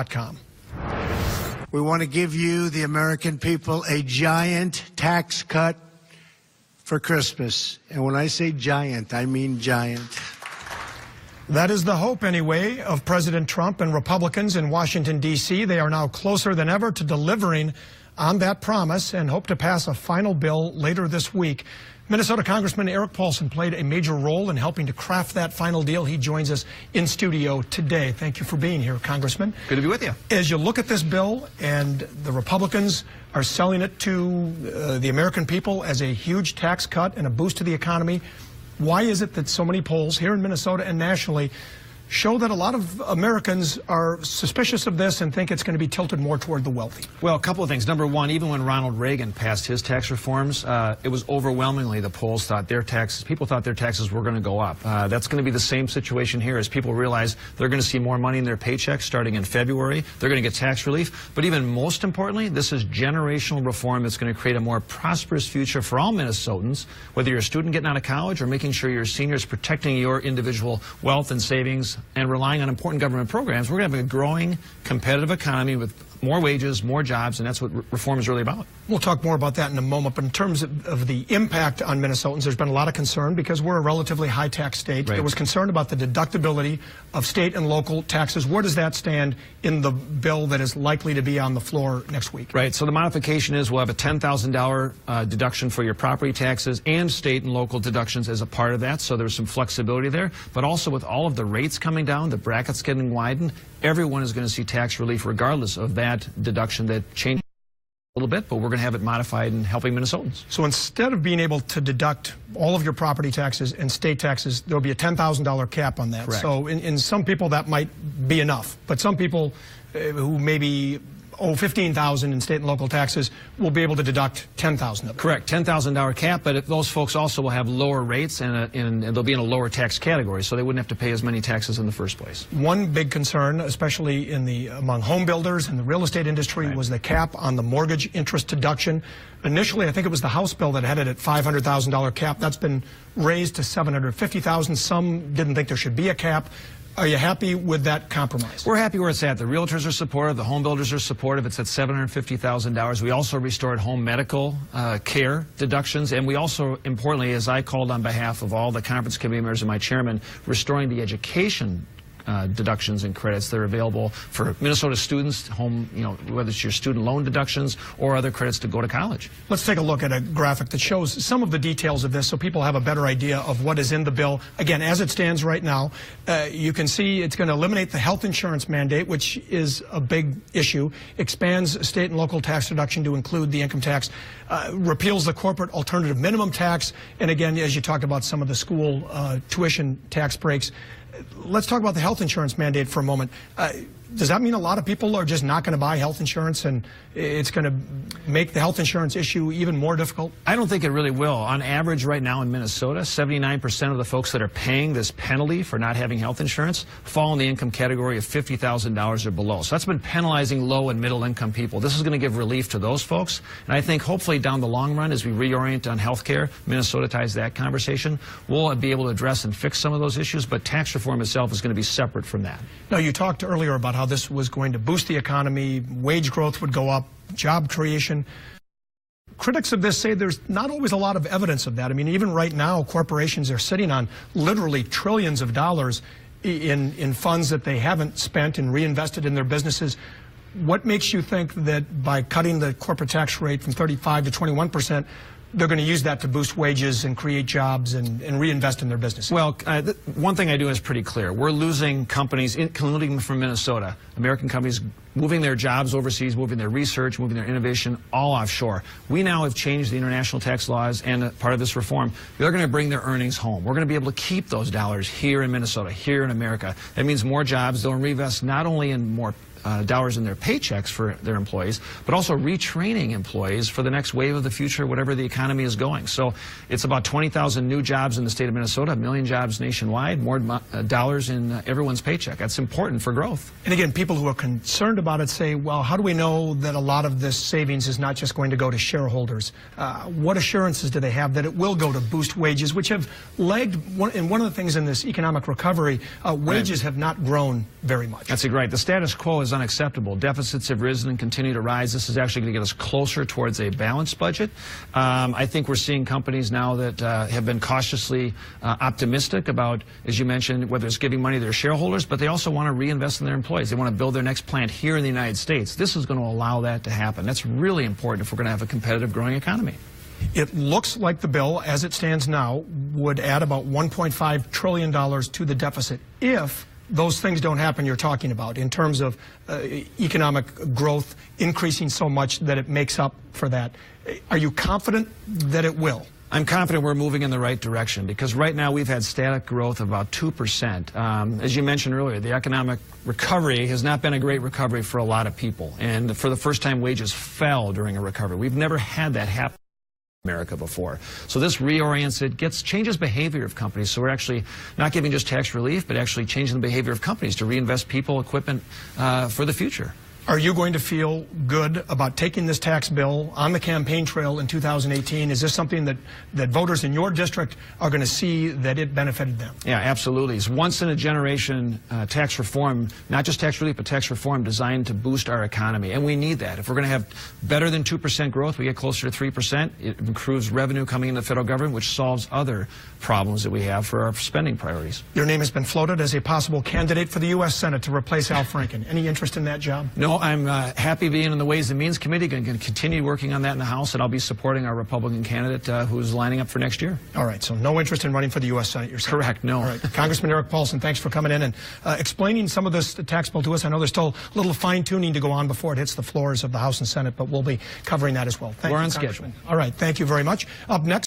Com. We want to give you, the American people, a giant tax cut for Christmas. And when I say giant, I mean giant. That is the hope, anyway, of President Trump and Republicans in Washington, D.C. They are now closer than ever to delivering on that promise and hope to pass a final bill later this week. Minnesota Congressman Eric Paulsen played a major role in helping to craft that final deal. He joins us in studio today. Thank you for being here, Congressman. Good to be with you. As you look at this bill, and the Republicans are selling it to the American people as a huge tax cut and a boost to the economy, why is it that so many polls here in Minnesota and nationally show that a lot of Americans are suspicious of this and think it's going to be tilted more toward the wealthy? Well, a couple of things. Number one, even when Ronald Reagan passed his tax reforms, it was overwhelmingly the polls thought people thought their taxes were going to go up. That's going to be the same situation here as people realize they're going to see more money in their paychecks starting in February. They're going to get tax relief. But even most importantly, this is generational reform that's going to create a more prosperous future for all Minnesotans, whether you're a student getting out of college or making sure your seniors protecting your individual wealth and savings and relying on important government programs. We're going to have a growing, competitive economy with more wages, more jobs, and that's what reform is really about. We'll talk more about that in a moment, but in terms of the impact on Minnesotans, there's been a lot of concern because we're a relatively high-tax state. Right. There was concern about the deductibility of state and local taxes. Where does that stand in the bill that is likely to be on the floor next week? Right, so the modification is we'll have a $10,000 deduction for your property taxes and state and local deductions as a part of that, so there's some flexibility there. But also with all of the rates coming down, the brackets getting widened, everyone is going to see tax relief regardless of that deduction that changes a little bit, but we're going to have it modified and helping Minnesotans. So instead of being able to deduct all of your property taxes and state taxes, there'll be a $10,000 cap on that. Correct. So in some people that might be enough, but some people who maybe owe $15,000 in state and local taxes will be able to deduct $10,000 of it. Correct, $10,000 cap, but those folks also will have lower rates and they'll be in a lower tax category, so they wouldn't have to pay as many taxes in the first place. One big concern, especially among home builders and the real estate industry, Right. was the cap on the mortgage interest deduction. Initially, I think it was the House bill that had it at $500,000 cap. That's been raised to $750,000. Some didn't think there should be a cap. Are you happy with that compromise? We're happy where it's at. The realtors are supportive. The home builders are supportive. It's at $750,000. We also restored home medical care deductions. And we also, importantly, as I called on behalf of all the conference committee members and my chairman, restoring the education deductions and credits that are available for Minnesota students, whether it's your student loan deductions or other credits to go to college. Let's take a look at a graphic that shows some of the details of this so people have a better idea of what is in the bill. Again, as it stands right now, you can see it's going to eliminate the health insurance mandate, which is a big issue, expands state and local tax deduction to include the income tax, repeals the corporate alternative minimum tax, and again, as you talked about, some of the school tuition tax breaks. Let's talk about the health insurance mandate for a moment. Does that mean a lot of people are just not going to buy health insurance and it's going to make the health insurance issue even more difficult? I don't think it really will. On average right now in Minnesota, 79% of the folks that are paying this penalty for not having health insurance fall in the income category of $50,000 or below. So that's been penalizing low and middle income people. This is going to give relief to those folks. And I think hopefully down the long run, as we reorient on health care, Minnesota ties that conversation, we'll be able to address and fix some of those issues, but tax reform itself is going to be separate from that. Now, you talked earlier about how this was going to boost the economy, wage growth would go up, job creation. Critics of this say there's not always a lot of evidence of that. I mean, even right now, corporations are sitting on literally trillions of dollars in funds that they haven't spent and reinvested in their businesses. What makes you think that by cutting the corporate tax rate from 35 to 21%, they're going to use that to boost wages and create jobs and reinvest in their businesses? Well, one thing I do is pretty clear. We're losing companies, including from Minnesota, American companies moving their jobs overseas, moving their research, moving their innovation all offshore. We now have changed the international tax laws, and part of this reform, they're going to bring their earnings home. We're going to be able to keep those dollars here in Minnesota, here in America. That means more jobs. They'll reinvest not only in more dollars in their paychecks for their employees, but also retraining employees for the next wave of the future, whatever the economy economy is going. So it's about 20,000 new jobs in the state of Minnesota, 1 million jobs nationwide, more dollars in everyone's paycheck. That's important for growth. And again, people who are concerned about it say, well, how do we know that a lot of this savings is not just going to go to shareholders? What assurances do they have that it will go to boost wages, which have lagged? And one of the things in this economic recovery, wages have not grown very much. That's right. The status quo is unacceptable. Deficits have risen and continue to rise. This is actually going to get us closer towards a balanced budget. I think we're seeing companies now that have been cautiously optimistic about, as you mentioned, whether it's giving money to their shareholders, but they also want to reinvest in their employees. They want to build their next plant here in the United States. This is going to allow that to happen. That's really important if we're going to have a competitive, growing economy. It looks like the bill, as it stands now, would add about $1.5 trillion to the deficit if those things don't happen you're talking about, in terms of economic growth increasing so much that it makes up for that. Are you confident that it will? I'm confident we're moving in the right direction, because right now we've had static growth of about 2%. As you mentioned earlier, the economic recovery has not been a great recovery for a lot of people. And for the first time, wages fell during a recovery. We've never had that happen in America before. So this reorients it, changes behavior of companies. So we're actually not giving just tax relief, but actually changing the behavior of companies to reinvest people, equipment for the future. Are you going to feel good about taking this tax bill on the campaign trail in 2018? Is this something that voters in your district are going to see that it benefited them? Yeah, absolutely. It's once-in-a-generation tax reform, not just tax relief, but tax reform designed to boost our economy. And we need that. If we're going to have better than 2% growth, we get closer to 3%. It improves revenue coming into the federal government, which solves other problems that we have for our spending priorities. Your name has been floated as a possible candidate for the U.S. Senate to replace Al Franken. Any interest in that job? No. I'm happy being in the Ways and Means Committee. Going to continue working on that in the House, and I'll be supporting our Republican candidate who's lining up for next year. All right, so no interest in running for the U.S. Senate yourself? Correct, no. All right. Congressman Eric Paulsen, thanks for coming in and explaining some of this tax bill to us. I know there's still a little fine-tuning to go on before it hits the floors of the House and Senate, but we'll be covering that as well. Thank you, We're on schedule. All right, thank you very much. Up next.